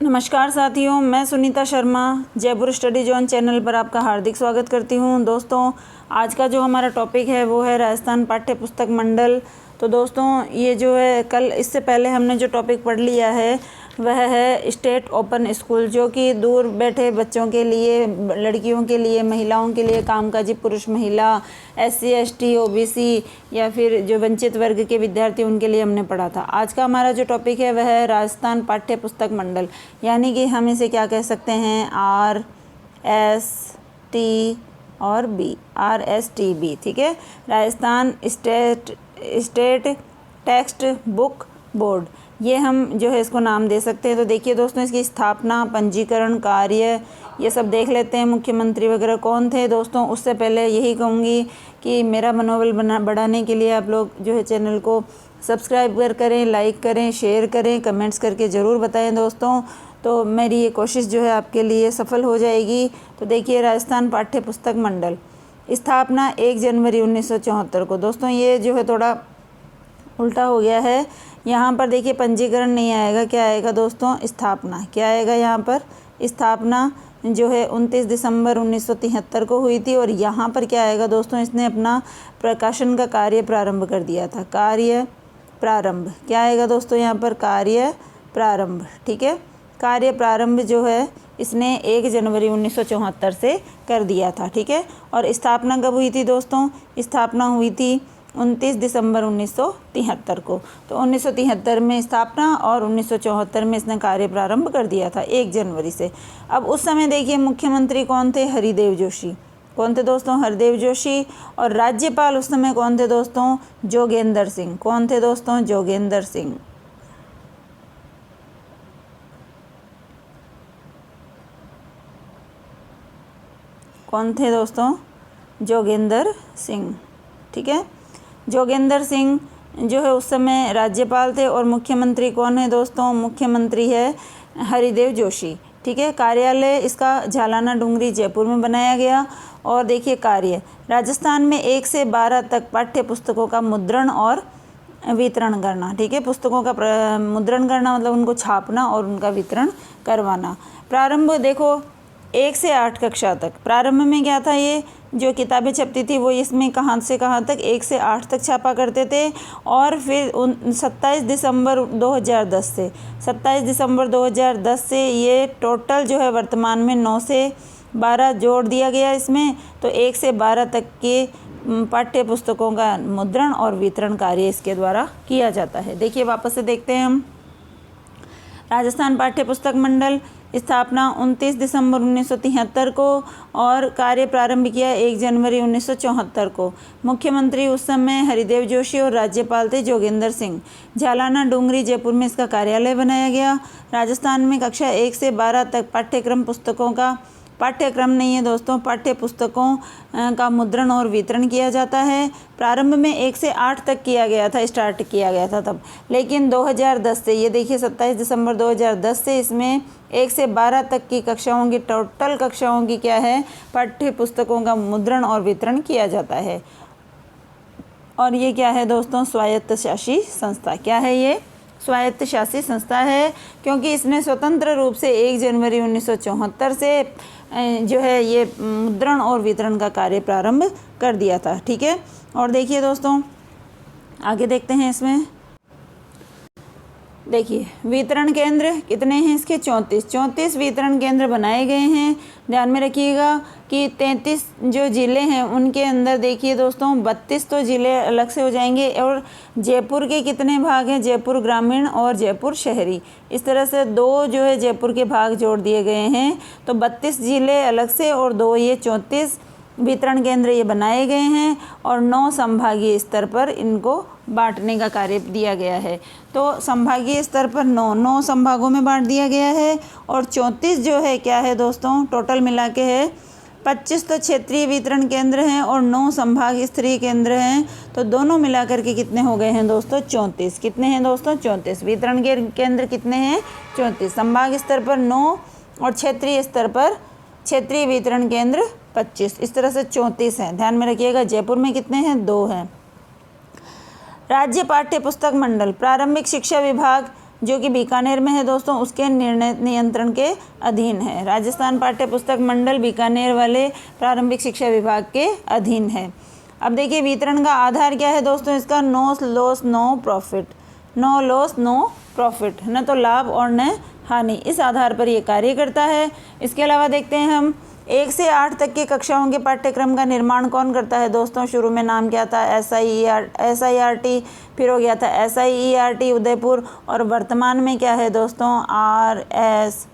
नमस्कार साथियों, मैं Sunita Sharma Jaipur study zone channel पर आपका हार्दिक स्वागत करती हूं। दोस्तों, आज का जो हमारा टॉपिक है वो है राजस्थान पाठ्य पुस्तक मंडल। तो दोस्तों, ये जो है कल इससे पहले हमने जो टॉपिक पढ़ लिया है वह है स्टेट ओपन स्कूल, जो कि दूर बैठे बच्चों के लिए, लड़कियों के लिए, महिलाओं के लिए, कामकाजी पुरुष महिला, SC ST OBC या फिर जो वंचित वर्ग के विद्यार्थी उनके लिए हमने पढ़ा था। आज का हमारा जो टॉपिक है वह है राजस्थान पाठ्य पुस्तक मंडल, यानी कि हम इसे क्या कह सकते हैं, RST और B, RSTB। ठीक है, Rajasthan state text book board, ये हम जो है इसको नाम दे सकते हैं। तो देखिए दोस्तों, इसकी स्थापना, पंजीकरण, कार्य, ये सब देख लेते हैं। मुख्यमंत्री वगैरह कौन थे दोस्तों। उससे पहले यही कहूँगी कि मेरा मनोबल बढ़ाने के लिए आप लोग जो है चैनल को सब्सक्राइब करें, लाइक करें, शेयर करें, कमेंट्स करके ज़रूर बताएं दोस्तों। तो मेरी ये कोशिश जो है आपके लिए सफल हो जाएगी। तो देखिए, राजस्थान पाठ्य पुस्तक मंडल, स्थापना 1 जनवरी 1974 को। दोस्तों, ये जो है थोड़ा उल्टा हो गया है। यहाँ पर देखिए पंजीकरण नहीं आएगा, क्या आएगा दोस्तों, स्थापना। क्या आएगा यहाँ पर, स्थापना जो है 29 दिसंबर 1973 को हुई थी। और यहाँ पर क्या आएगा दोस्तों, इसने अपना प्रकाशन का कार्य प्रारंभ कर दिया था। कार्य प्रारंभ क्या आएगा दोस्तों, यहाँ पर कार्य प्रारंभ। ठीक है, कार्य प्रारंभ जो है इसने 1 जनवरी 1974 से कर दिया था। ठीक है, और स्थापना कब हुई थी दोस्तों, स्थापना हुई थी 29 दिसंबर 1973 को। तो 1973 में स्थापना और 1974 में इसने कार्य प्रारंभ कर दिया था 1 जनवरी से। अब उस समय देखिए मुख्यमंत्री कौन थे, हरिदेव जोशी। कौन थे दोस्तों, हरिदेव जोशी। और राज्यपाल उस समय कौन थे दोस्तों, जोगेंद्र सिंह। कौन थे दोस्तों, जोगेंद्र सिंह। कौन थे दोस्तों, जोगेंद्र सिंह। ठीक है, जोगेंद्र सिंह जो है उस समय राज्यपाल थे। और मुख्यमंत्री कौन है दोस्तों, मुख्यमंत्री है हरिदेव जोशी। ठीक है, कार्यालय इसका झालाना डूंगरी जयपुर में बनाया गया। और देखिए कार्य, राजस्थान में 1 से 12 तक पाठ्य पुस्तकों का मुद्रण और वितरण करना। ठीक है, पुस्तकों का मुद्रण करना मतलब उनको छापना और उनका वितरण करवाना। प्रारंभ देखो 1 से 8 कक्षा तक। प्रारंभ में क्या था, ये जो किताबें छपती थी वो इसमें कहाँ से कहाँ तक, 1 से 8 तक छापा करते थे। और फिर 27 दिसंबर 2010 से 27 दिसंबर 2010 से ये टोटल जो है वर्तमान में 9 से 12 जोड़ दिया गया इसमें। तो 1 से 12 तक के पाठ्य पुस्तकों का मुद्रण और वितरण कार्य इसके द्वारा किया जाता है। देखिए वापस से देखते हैं हम, राजस्थान पाठ्य पुस्तक मंडल, स्थापना 29 दिसंबर 1973 को और कार्य प्रारंभ किया 1 जनवरी 1974 को। मुख्यमंत्री उस समय हरिदेव जोशी और राज्यपाल थे जोगेंद्र सिंह। झालाना डूंगरी जयपुर में इसका कार्यालय बनाया गया। राजस्थान में कक्षा 1 से 12 तक पाठ्यक्रम पुस्तकों का, पाठ्यक्रम नहीं है दोस्तों, पाठ्य पुस्तकों का मुद्रण और वितरण किया जाता है। प्रारंभ में 1 से 8 तक किया गया था, स्टार्ट किया गया था तब। लेकिन 2010 से, ये देखिए 27 दिसंबर 2010 से इसमें 1 से 12 तक की कक्षाओं की, टोटल कक्षाओं की क्या है, पाठ्य पुस्तकों का मुद्रण और वितरण किया जाता है। और ये क्या है दोस्तों, स्वायत्त शासी संस्था। क्या है ये, स्वायत्त शासी संस्था है, क्योंकि इसने स्वतंत्र रूप से 1 जनवरी 1974 से जो है ये मुद्रण और वितरण का कार्य प्रारंभ कर दिया था। ठीक है, और देखिए दोस्तों आगे देखते हैं इसमें। देखिए वितरण केंद्र कितने हैं इसके, 34 वितरण केंद्र बनाए गए हैं। ध्यान में रखिएगा कि 33 जो ज़िले हैं उनके अंदर देखिए दोस्तों 32 तो ज़िले अलग से हो जाएंगे। और जयपुर के कितने भाग हैं, जयपुर ग्रामीण और जयपुर शहरी, इस तरह से 2 जो है जयपुर के भाग जोड़ दिए गए हैं। तो 32 ज़िले अलग से और 2 ये 34 वितरण केंद्र ये बनाए गए हैं। और 9 संभागीय स्तर पर इनको बांटने का कार्य दिया गया है। तो संभागीय स्तर पर 9 संभागों में बांट दिया गया है। और 34 जो है क्या है दोस्तों, टोटल मिला के है 25 तो क्षेत्रीय वितरण केंद्र हैं और 9 संभाग स्तरीय केंद्र हैं। तो दोनों मिलाकर के कितने हो गए हैं दोस्तों, 34। कितने हैं दोस्तों, 34 वितरण केंद्र कितने हैं, 34। संभाग स्तर पर 9 और क्षेत्रीय स्तर पर क्षेत्रीय वितरण केंद्र 25, इस तरह से 34 हैं। ध्यान में रखिएगा, जयपुर में कितने हैं, 2 हैं। राज्य पाठ्य पुस्तक मंडल, प्रारंभिक शिक्षा विभाग जो कि बीकानेर में है दोस्तों, उसके निर्णय नियंत्रण के अधीन है। राजस्थान पाठ्य पुस्तक मंडल बीकानेर वाले प्रारंभिक शिक्षा विभाग के अधीन है। अब देखिए वितरण का आधार क्या है दोस्तों, इसका no loss no profit, no loss no profit, न तो लाभ और न हानि, इस आधार पर ये कार्य करता है। इसके अलावा देखते हैं हम 1 से 8 तक की कक्षाओं के पाठ्यक्रम का निर्माण कौन करता है दोस्तों। शुरू में नाम क्या था, SIERT, फिर हो गया था SIERT उदयपुर, और वर्तमान में क्या है दोस्तों, RSCERT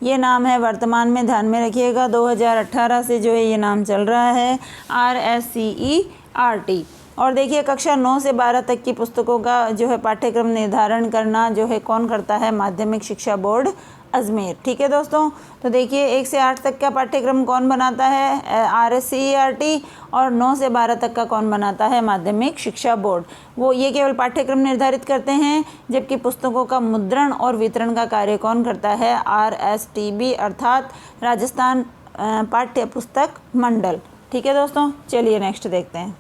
ये नाम है वर्तमान में, ध्यान में रखिएगा। 2018 से जो है ये नाम चल रहा है RSCERT। और देखिए कक्षा 9 से 12 तक की पुस्तकों का जो है पाठ्यक्रम निर्धारण करना जो है कौन करता है, माध्यमिक शिक्षा बोर्ड अजमेर। ठीक है दोस्तों, तो देखिए 1 से 8 तक का पाठ्यक्रम कौन बनाता है, RSCERT, और 9 से 12 तक का कौन बनाता है, माध्यमिक शिक्षा बोर्ड। वो ये केवल पाठ्यक्रम निर्धारित करते हैं, जबकि पुस्तकों का मुद्रण और वितरण का कार्य कौन करता है, RSTB अर्थात राजस्थान पाठ्य पुस्तक मंडल। ठीक है दोस्तों, चलिए नेक्स्ट देखते हैं।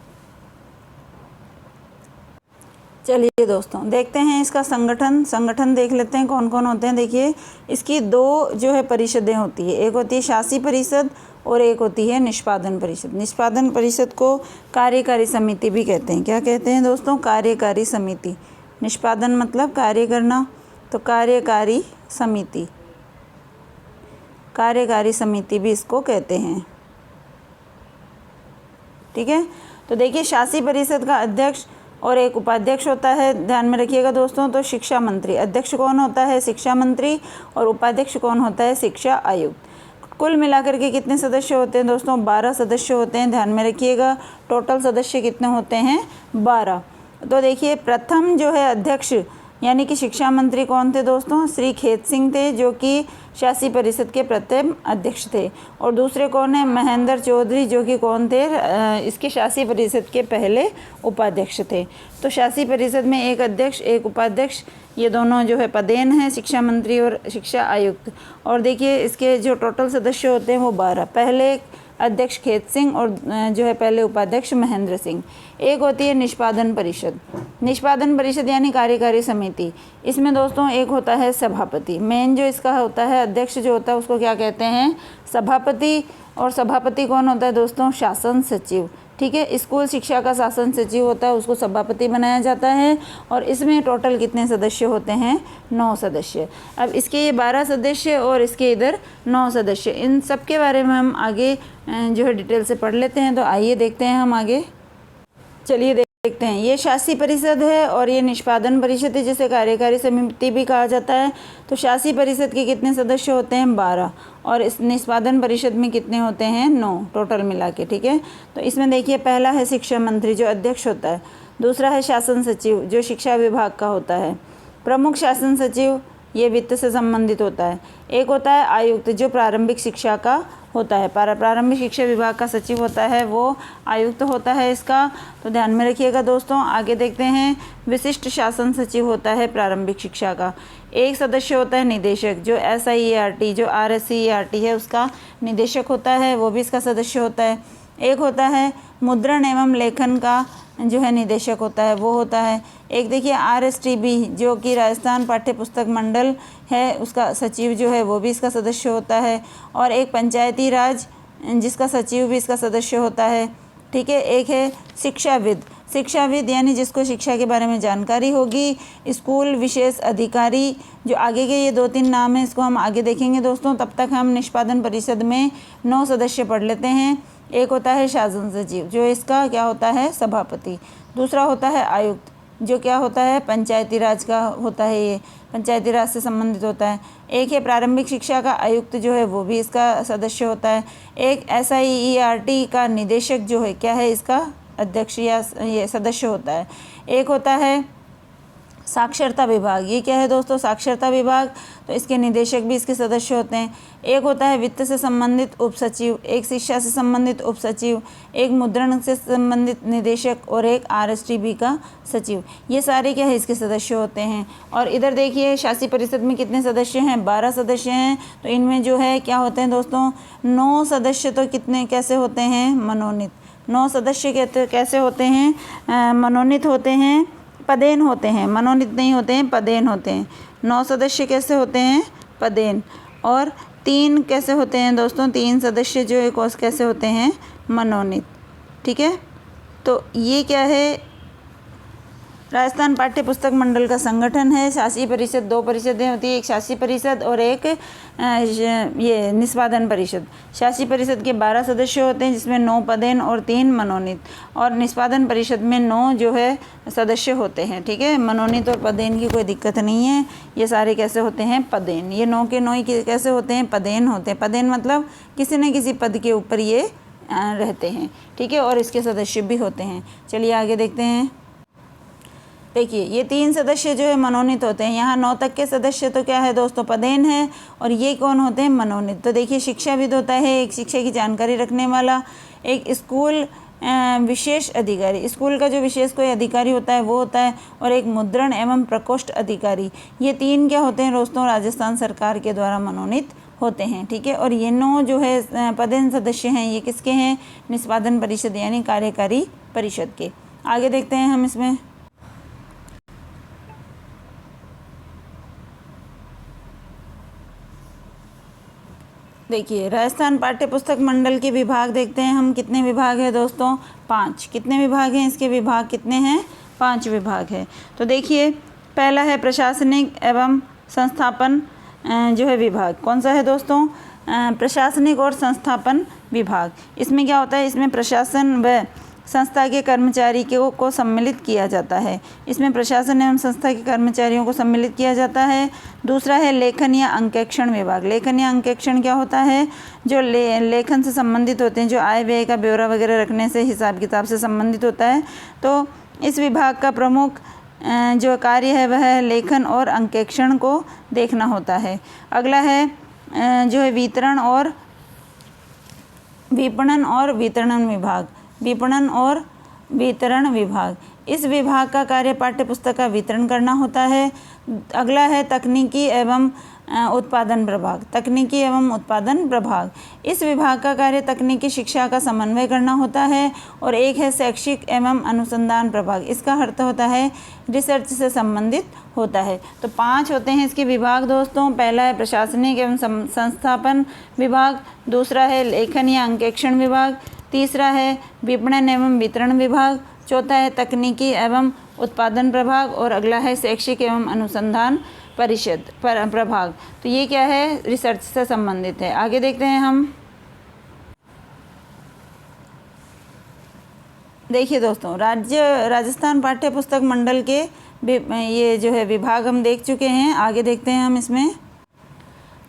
चलिए दोस्तों देखते हैं इसका संगठन देख लेते हैं कौन कौन होते हैं। देखिए इसकी 2 जो है परिषदें होती है, एक होती है शासी परिषद और एक होती है निष्पादन परिषद। निष्पादन परिषद को कार्यकारी समिति भी कहते हैं। क्या कहते हैं दोस्तों, कार्यकारी समिति। निष्पादन मतलब कार्य करना, तो कार्यकारी समिति भी इसको कहते हैं। ठीक है, तो देखिए शासी परिषद का अध्यक्ष और एक उपाध्यक्ष होता है, ध्यान में रखिएगा दोस्तों। तो शिक्षा मंत्री, अध्यक्ष कौन होता है, शिक्षा मंत्री, और उपाध्यक्ष कौन होता है, शिक्षा आयुक्त। कुल मिलाकर के कितने सदस्य होते हैं दोस्तों, 12 सदस्य होते हैं, ध्यान में रखिएगा। टोटल सदस्य कितने होते हैं, 12। तो देखिए प्रथम जो है अध्यक्ष यानी कि शिक्षा मंत्री कौन थे दोस्तों, श्री खेत सिंह थे, जो कि शासी परिषद के प्रथम अध्यक्ष थे। और दूसरे कौन है, महेंद्र चौधरी, जो कि कौन थे, इसके शासी परिषद के पहले उपाध्यक्ष थे। तो शासी परिषद में एक अध्यक्ष एक उपाध्यक्ष, ये दोनों जो है पदेन हैं, शिक्षा मंत्री और शिक्षा आयुक्त। और देखिए इसके जो टोटल सदस्य होते हैं वो 12, पहले अध्यक्ष खेत सिंह और जो है पहले उपाध्यक्ष महेंद्र सिंह। एक होती है निष्पादन परिषद। निष्पादन परिषद यानी कार्यकारी समिति, इसमें दोस्तों एक होता है सभापति, मेन जो इसका होता है अध्यक्ष जो होता है उसको क्या कहते हैं, सभापति। और सभापति कौन होता है दोस्तों, शासन सचिव। ठीक है, स्कूल शिक्षा का शासन सचिव होता है, उसको सभापति बनाया जाता है। और इसमें टोटल कितने सदस्य होते हैं, 9 सदस्य। अब इसके ये 12 सदस्य और इसके इधर 9 सदस्य, इन सब के बारे में हम आगे जो है डिटेल से पढ़ लेते हैं। तो आइए देखते हैं हम आगे। चलिए देखते हैं, ये शासी परिषद है और ये निष्पादन परिषद है, जिसे कार्यकारी समिति भी कहा जाता है। तो शासी परिषद के कितने सदस्य होते हैं, 12, और इस निष्पादन परिषद में कितने होते हैं, 9 टोटल मिला के। ठीक है, तो इसमें देखिए पहला है शिक्षा मंत्री जो अध्यक्ष होता है, दूसरा है शासन सचिव जो शिक्षा विभाग का होता है, प्रमुख शासन सचिव ये वित्त से संबंधित होता है, एक होता है आयुक्त जो प्रारंभिक शिक्षा का होता है, प्रारंभिक शिक्षा विभाग का सचिव होता है, वो आयुक्त होता है इसका। तो ध्यान में रखिएगा दोस्तों। आगे देखते हैं, विशिष्ट शासन सचिव होता है प्रारंभिक शिक्षा का। एक सदस्य होता है निदेशक जो SIERT जो RSCERT है उसका निदेशक होता है, वो भी इसका सदस्य होता है। एक होता है मुद्रण एवं लेखन का जो है निदेशक होता है, वो होता है। एक देखिए RSTB जो कि राजस्थान पाठ्य पुस्तक मंडल है, उसका सचिव जो है वो भी इसका सदस्य होता है। और एक पंचायती राज जिसका सचिव भी इसका सदस्य होता है। ठीक है, एक है शिक्षाविद यानी जिसको शिक्षा के बारे में जानकारी होगी। स्कूल विशेष अधिकारी, जो आगे के ये 2-3 नाम हैं, इसको हम आगे देखेंगे दोस्तों। तब तक हम निष्पादन परिषद में 9 सदस्य पढ़ लेते हैं। एक होता है शासन सचिव जो इसका क्या होता है, सभापति। दूसरा होता है आयुक्त जो क्या होता है, पंचायती राज का होता है, ये पंचायती राज से संबंधित होता है। एक है प्रारंभिक शिक्षा का आयुक्त जो है वो भी इसका सदस्य होता है। एक SIERT का निदेशक जो है क्या है, इसका अध्यक्ष या ये सदस्य होता है। एक होता है साक्षरता विभाग, ये क्या है दोस्तों, साक्षरता विभाग, तो इसके निदेशक भी इसके सदस्य होते हैं। एक होता है वित्त से संबंधित उपसचिव, एक शिक्षा से संबंधित उपसचिव, एक मुद्रण से संबंधित निदेशक और एक RSTB का सचिव। ये सारे क्या है, इसके सदस्य होते हैं। और इधर देखिए शासी परिषद में कितने सदस्य हैं, 12 सदस्य हैं। तो इनमें जो है क्या होते हैं दोस्तों, 9 सदस्य तो कितने कैसे होते हैं, मनोनीत। 9 सदस्य कैसे होते हैं? मनोनीत होते हैं, पदेन होते हैं, मनोनीत नहीं होते हैं, पदेन होते हैं। 9 सदस्य कैसे होते हैं? पदेन। और 3 कैसे होते हैं दोस्तों? 3 सदस्य जो है कैसे होते हैं? मनोनीत। ठीक है, तो ये क्या है? राजस्थान पाठ्य पुस्तक मंडल का संगठन है। शासी परिषद 2 परिषदें होती है, एक शासी परिषद और एक ये निष्पादन परिषद। शासी परिषद के 12 सदस्य होते हैं, जिसमें 9 पदेन और 3 मनोनीत, और निष्पादन परिषद में 9 जो है सदस्य होते हैं। ठीक है, मनोनीत और पदेन की कोई दिक्कत नहीं है, ये सारे कैसे होते हैं? पदेन। ये 9 के 9 ही कैसे होते हैं? पदेन होते हैं। पदेन मतलब किसी न किसी पद के ऊपर ये रहते हैं। ठीक है, और इसके सदस्य भी होते हैं। चलिए आगे देखते हैं। देखिए, ये 3 सदस्य जो है मनोनीत होते हैं। यहाँ 9 तक के सदस्य तो क्या है दोस्तों? पदेन है। और ये कौन होते हैं? मनोनीत। तो देखिए, शिक्षाविद होता है, एक शिक्षा की जानकारी रखने वाला, एक स्कूल विशेष अधिकारी, स्कूल का जो विशेष कोई अधिकारी होता है वो होता है, और एक मुद्रण एवं प्रकोष्ठ अधिकारी। ये 3 क्या होते हैं दोस्तों? राजस्थान सरकार के द्वारा मनोनीत होते हैं। ठीक है, और ये 9 जो है पदेन सदस्य हैं, ये किसके हैं? निष्पादन परिषद यानी कार्यकारी परिषद के। आगे देखते हैं हम इसमें। देखिए, राजस्थान पाठ्य पुस्तक मंडल के विभाग देखते हैं हम। कितने विभाग है दोस्तों? 5। कितने विभाग हैं इसके? विभाग कितने हैं? 5 विभाग है। तो देखिए, पहला है प्रशासनिक एवं संस्थापन जो है विभाग। कौन सा है दोस्तों? प्रशासनिक और संस्थापन विभाग। इसमें क्या होता है? इसमें प्रशासन व संस्था के कर्मचारी को सम्मिलित किया जाता है। इसमें प्रशासन एवं संस्था के कर्मचारियों को सम्मिलित किया जाता है। दूसरा है लेखन या अंकेक्षण विभाग। लेखन या अंकेक्षण क्या होता है? जो लेखन से संबंधित होते हैं, जो आय व्यय का ब्यौरा वगैरह रखने से, हिसाब किताब से संबंधित होता है। तो इस विभाग का प्रमुख जो कार्य है वह लेखन और अंकेक्षण को देखना होता है। अगला है जो है विपणन और वितरण विभाग। विपणन और वितरण विभाग, इस विभाग का कार्य पाठ्य पुस्तक का वितरण करना होता है। अगला है तकनीकी एवं उत्पादन प्रभाग। तकनीकी एवं उत्पादन प्रभाग, इस विभाग का कार्य तकनीकी शिक्षा का समन्वय करना होता है। और एक है शैक्षिक एवं अनुसंधान प्रभाग, इसका अर्थ होता है रिसर्च से संबंधित होता है। तो 5 होते हैं इसके विभाग दोस्तों। पहला है प्रशासनिक एवं संस्थापन विभाग, दूसरा है लेखन या अंकेक्षण विभाग, तीसरा है विपणन एवं वितरण विभाग, चौथा है तकनीकी एवं उत्पादन प्रभाग, और अगला है शैक्षिक एवं अनुसंधान परिषद प्रभाग। तो ये क्या है? रिसर्च से संबंधित है। आगे देखते हैं हम। देखिए दोस्तों, राजस्थान पाठ्य पुस्तक मंडल के ये जो है विभाग हम देख चुके हैं। आगे देखते हैं हम इसमें।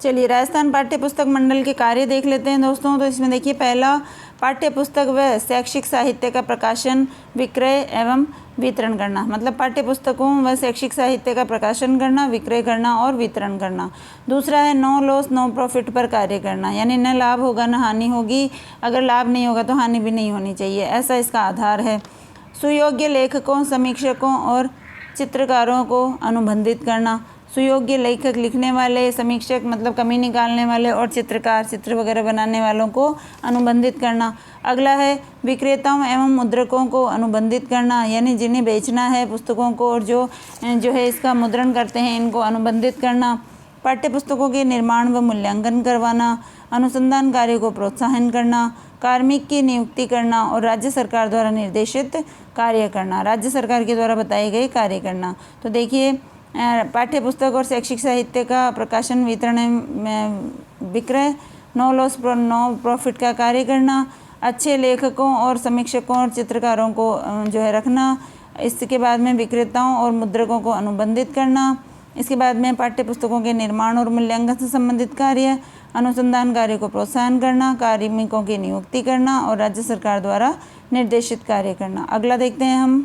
चलिए, राजस्थान पाठ्य पुस्तक मंडल के कार्य देख लेते हैं दोस्तों। तो इसमें देखिए, पहला पाठ्य पुस्तक व शैक्षिक साहित्य का प्रकाशन, विक्रय एवं वितरण करना। मतलब पाठ्य पुस्तकों व शैक्षिक साहित्य का प्रकाशन करना, विक्रय करना और वितरण करना। दूसरा है नो लॉस नो प्रॉफिट पर कार्य करना, यानी न लाभ होगा न हानि होगी। अगर लाभ नहीं होगा तो हानि भी नहीं होनी चाहिए, ऐसा इसका आधार है। सुयोग्य लेखकों, समीक्षकों और चित्रकारों को अनुबंधित करना। सुयोग्य लेखक, लिखने वाले, समीक्षक मतलब कमी निकालने वाले, और चित्रकार, चित्र वगैरह बनाने वालों को अनुबंधित करना। अगला है विक्रेताओं एवं मुद्रकों को अनुबंधित करना, यानी जिन्हें बेचना है पुस्तकों को और जो है इसका मुद्रण करते हैं, इनको अनुबंधित करना। पाठ्य पुस्तकों के निर्माण व मूल्यांकन करवाना, अनुसंधान कार्य को प्रोत्साहन करना, कार्मिक की नियुक्ति करना और राज्य सरकार द्वारा निर्देशित कार्य करना, राज्य सरकार के द्वारा बताए गए कार्य करना। तो देखिए, पाठ्य पुस्तक और शैक्षिक साहित्य का प्रकाशन, वितरण, विक्रय, नो लॉस नो प्रॉफिट का कार्य करना, अच्छे लेखकों और समीक्षकों और चित्रकारों को जो है रखना। इसके बाद में विक्रेताओं और मुद्रकों को अनुबंधित करना। इसके बाद में पाठ्य पुस्तकों के निर्माण और मूल्यांकन से संबंधित कार्य, अनुसंधान कार्य को प्रोत्साहन करना, कार्मिकों की नियुक्ति करना और राज्य सरकार द्वारा निर्देशित कार्य करना। अगला देखते हैं हम।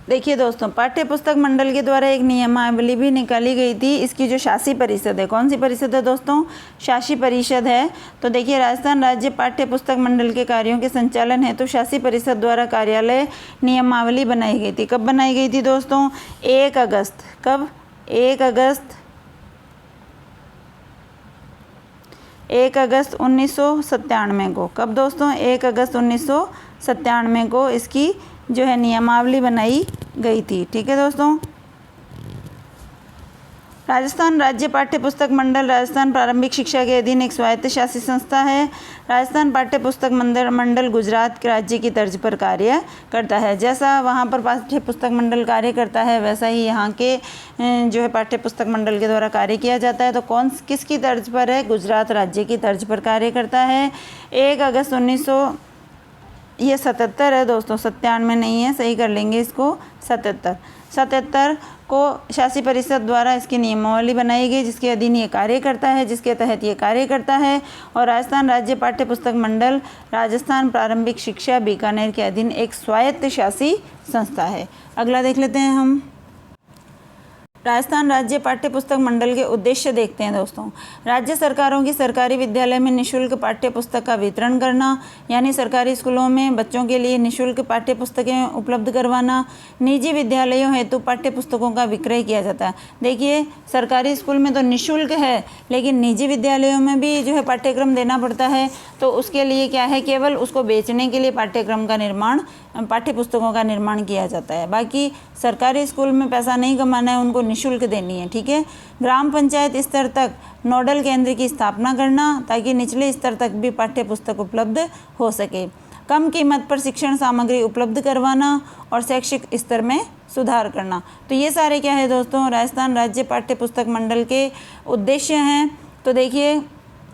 देखिए दोस्तों, पाठ्य पुस्तक मंडल के द्वारा एक नियमावली भी निकाली गई थी। इसकी जो शासी परिषद है, कौन सी परिषद है दोस्तों? शासी परिषद है। तो देखिए, राजस्थान राज्य पाठ्य पुस्तक मंडल के कार्यों के संचालन हेतु शासी परिषद द्वारा कार्यालय नियमावली बनाई गई थी। कब बनाई गई थी दोस्तों? 1 अगस्त। कब? 1 अगस्त 1997 को। कब दोस्तों? 1 अगस्त 1997 1997 को इसकी जो है नियमावली बनाई गई थी। ठीक है दोस्तों। राजस्थान राज्य पाठ्य पुस्तक मंडल राजस्थान प्रारंभिक शिक्षा के अधीन एक स्वायत्त शासी संस्था है। राजस्थान पाठ्य पुस्तक मंडल गुजरात राज्य की तर्ज पर कार्य करता है। जैसा वहाँ पर पाठ्य पुस्तक मंडल कार्य करता है वैसा ही यहाँ के जो है पाठ्य पुस्तक मंडल के द्वारा कार्य किया जाता है। तो किसकी तर्ज पर है? गुजरात राज्य की तर्ज पर कार्य करता है। 1 अगस्त 1977 है दोस्तों, 97 नहीं है, सही कर लेंगे इसको, 77 को शासी परिषद द्वारा इसकी नियमावली बनाई गई जिसके अधीन ये कार्य करता है, जिसके तहत ये कार्य करता है। और राजस्थान राज्य पाठ्य पुस्तक मंडल राजस्थान प्रारंभिक शिक्षा बीकानेर के अधीन एक स्वायत्त शासी संस्था है। अगला देख लेते हैं हम। राजस्थान राज्य पाठ्य पुस्तक मंडल के उद्देश्य देखते हैं दोस्तों। राज्य सरकारों की सरकारी विद्यालय में निःशुल्क पाठ्य पुस्तक का वितरण करना, यानी सरकारी स्कूलों में बच्चों के लिए निःशुल्क पाठ्य पुस्तकें उपलब्ध करवाना। निजी विद्यालयों हेतु पाठ्य पुस्तकों का विक्रय किया जाता है। देखिए, सरकारी स्कूल में तो निःशुल्क है, लेकिन निजी विद्यालयों में भी जो है पाठ्यक्रम देना पड़ता है। तो उसके लिए क्या है, केवल उसको बेचने के लिए पाठ्यक्रम का निर्माण, पाठ्य पुस्तकों का निर्माण किया जाता है। बाकी सरकारी स्कूल में पैसा नहीं कमाना है, उनको निःशुल्क देनी है। ठीक है। ग्राम पंचायत स्तर तक नोडल केंद्र की स्थापना करना ताकि निचले स्तर तक भी पाठ्य पुस्तक उपलब्ध हो सके। कम कीमत पर शिक्षण सामग्री उपलब्ध करवाना और शैक्षिक स्तर में सुधार करना। तो ये सारे क्या है दोस्तों, राजस्थान राज्य पाठ्य पुस्तक मंडल के उद्देश्य हैं। तो देखिए,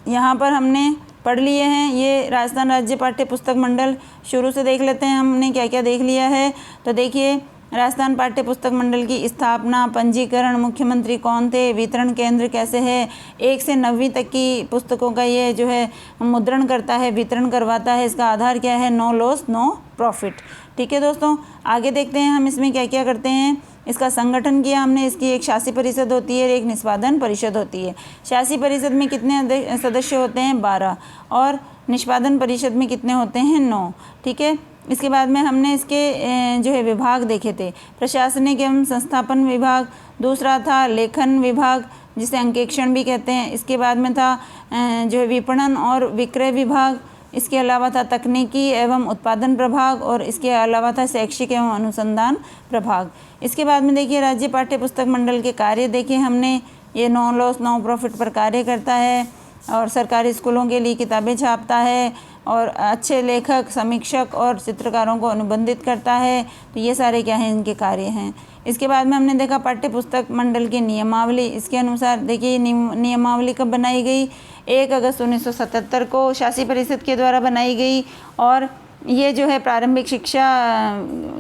यहाँ पर हमने पढ़ लिए हैं ये राजस्थान राज्य पाठ्य पुस्तक मंडल। शुरू से देख लेते हैं हमने क्या क्या देख लिया है। तो देखिए, राजस्थान पाठ्य पुस्तक मंडल की स्थापना, पंजीकरण, मुख्यमंत्री कौन थे, वितरण केंद्र कैसे है, 1 से 9वीं तक की पुस्तकों का ये जो है मुद्रण करता है, वितरण करवाता है। इसका आधार क्या है? No loss no profit. ठीक है दोस्तों, आगे देखते हैं हम इसमें क्या क्या करते हैं। इसका संगठन किया हमने। इसकी एक शासी परिषद होती है, एक निष्पादन परिषद होती है। शासी परिषद में कितने सदस्य होते हैं? 12। और निष्पादन परिषद में कितने होते हैं? 9। ठीक है। इसके बाद में हमने इसके जो है विभाग देखे थे। प्रशासनिक एवं संस्थापन विभाग, दूसरा था लेखन विभाग जिसे अंकेक्षण भी कहते हैं। इसके बाद में था जो है विपणन और विक्रय विभाग। इसके अलावा था तकनीकी एवं उत्पादन प्रभाग और इसके अलावा था शैक्षिक एवं अनुसंधान प्रभाग। इसके बाद में देखिए, राज्य पाठ्य पुस्तक मंडल के कार्य देखे हमने। ये नो लॉस नो प्रॉफिट पर कार्य करता है और सरकारी स्कूलों के लिए किताबें छापता है और अच्छे लेखक, समीक्षक और चित्रकारों को अनुबंधित करता है। तो ये सारे क्या हैं, इनके कार्य हैं। इसके बाद में हमने देखा पाठ्य पुस्तक मंडल की नियमावली। इसके अनुसार देखिए, नियमावली कब बनाई गई? 1 अगस्त 1977 को शासी परिषद के द्वारा बनाई गई और ये जो है प्रारंभिक शिक्षा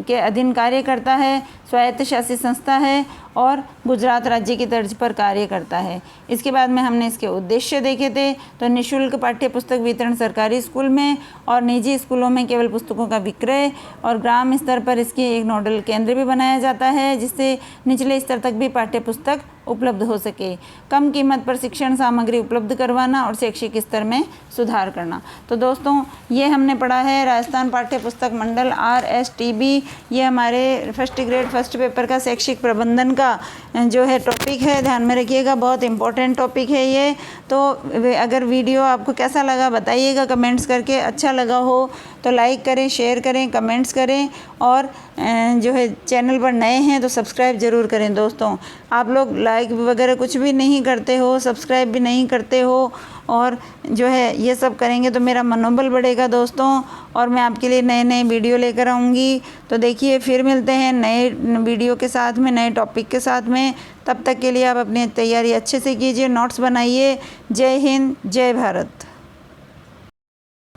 के अधीन कार्य करता है, स्वायत्त शासी संस्था है और गुजरात राज्य की तर्ज पर कार्य करता है। इसके बाद में हमने इसके उद्देश्य देखे थे। तो निःशुल्क पाठ्य पुस्तक वितरण सरकारी स्कूल में और निजी स्कूलों में केवल पुस्तकों का विक्रय, और ग्राम स्तर पर इसकी एक नोडल केंद्र भी बनाया जाता है जिससे निचले स्तर तक भी पाठ्य पुस्तक उपलब्ध हो सके। कम कीमत पर शिक्षण सामग्री उपलब्ध करवाना और शैक्षिक स्तर में सुधार करना। तो दोस्तों, ये हमने पढ़ा है राजस्थान पाठ्य पुस्तक मंडल RSTB। ये हमारे फर्स्ट ग्रेड फर्स्ट पेपर का शैक्षिक प्रबंधन का जो है टॉपिक है, ध्यान में रखिएगा, बहुत इंपॉर्टेंट टॉपिक है ये। तो अगर वीडियो आपको कैसा लगा बताइएगा कमेंट्स करके। अच्छा लगा हो तो लाइक करें, शेयर करें, कमेंट्स करें और जो है चैनल पर नए हैं तो सब्सक्राइब ज़रूर करें दोस्तों। आप लोग लाइक वगैरह कुछ भी नहीं करते हो, सब्सक्राइब भी नहीं करते हो और जो है ये सब करेंगे तो मेरा मनोबल बढ़ेगा दोस्तों और मैं आपके लिए नए नए वीडियो लेकर आऊँगी। तो देखिए, फिर मिलते हैं नए वीडियो के साथ में, नए टॉपिक के साथ में। तब तक के लिए आप अपनी तैयारी अच्छे से कीजिए, नोट्स बनाइए। जय हिंद, जय भारत।